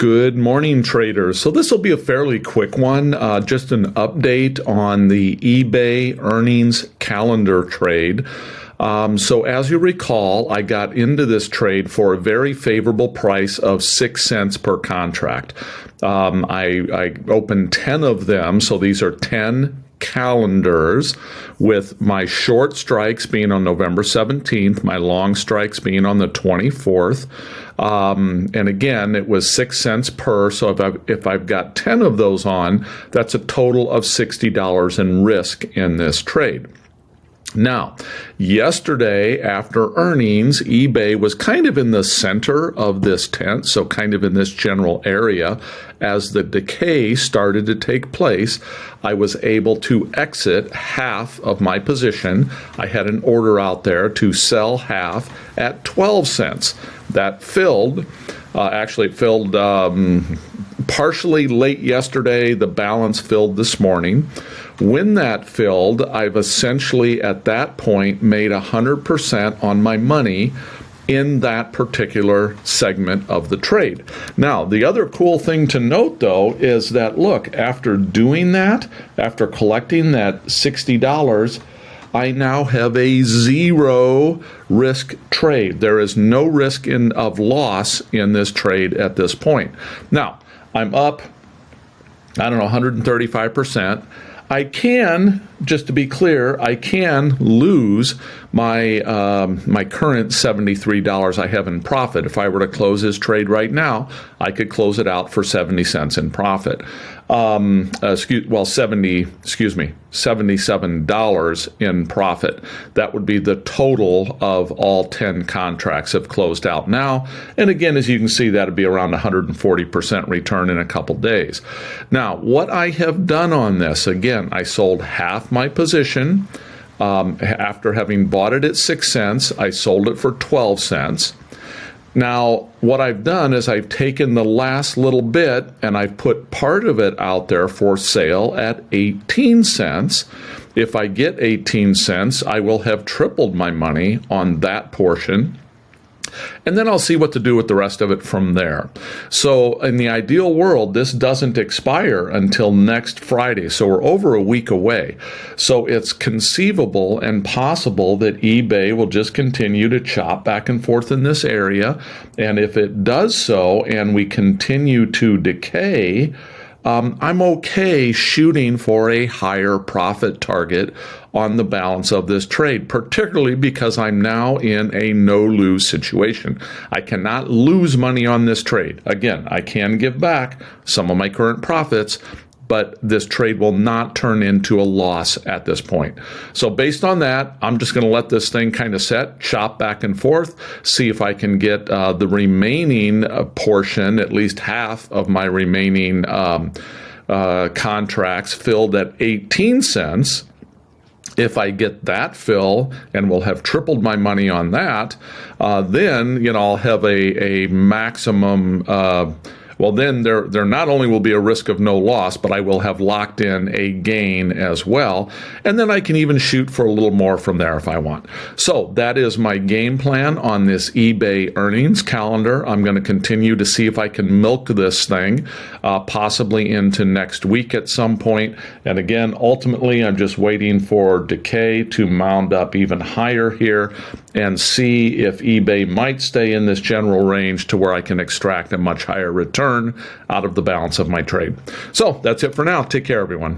Good morning, traders. So this will be a fairly quick one, just an update on the eBay earnings calendar trade. So as you recall, I got into this trade for a very favorable price of 6 cents per contract. I opened 10 of them, so these are 10 calendars, with my short strikes being on November 17th, my long strikes being on the 24th. And again, it was 6 cents per, so if I've got 10 of those on, that's a total of $60 in risk in this trade. Now, yesterday after earnings, eBay was kind of in the center of this tent, so kind of in this general area. As the decay started to take place, I was able to exit half of my position. I had an order out there to sell half at 12 cents. That filled. Actually, it filled partially late yesterday. The balance filled this morning. When that filled, I've essentially at that point made 100% on my money in that particular segment of the trade. Now, the other cool thing to note, though, is that, look, after doing that, after collecting that $60, I now have a zero risk trade. There is no risk of loss in this trade at this point. Now, I'm up, 135%. I can, just to be clear, I can lose my my current $73 I have in profit. If I were to close this trade right now, I could close it out for 70 cents in profit. $77 in profit. That would be the total of all 10 contracts have closed out now. And again, as you can see, that would be around 140% return in a couple days. Now, what I have done on this, again, I sold half my position. After having bought it at 6 cents, I sold it for 12 cents. Now, what I've done is I've taken the last little bit and I've put part of it out there for sale at 18 cents. If I get 18 cents, I will have tripled my money on that portion. And then I'll see what to do with the rest of it from there. So in the ideal world, this doesn't expire until next Friday. So we're over a week away. So it's conceivable and possible that eBay will just continue to chop back and forth in this area. And if it does so and we continue to decay, I'm okay shooting for a higher profit target on the balance of this trade, particularly because I'm now in a no-lose situation. I cannot lose money on this trade. Again, I can give back some of my current profits, but this trade will not turn into a loss at this point. So based on that, I'm just going to let this thing kind of set, chop back and forth, see if I can get the remaining portion, at least half of my remaining contracts filled at 18 cents. If I get that fill and will have tripled my money on that, then I'll have a maximum. Well, then there not only will be a risk of no loss, but I will have locked in a gain as well. And then I can even shoot for a little more from there if I want. So that is my game plan on this eBay earnings calendar. I'm going to continue to see if I can milk this thing, possibly into next week at some point. And again, ultimately, I'm just waiting for decay to mound up even higher here and see if eBay might stay in this general range to where I can extract a much higher return out of the balance of my trade. So that's it for now. Take care, everyone.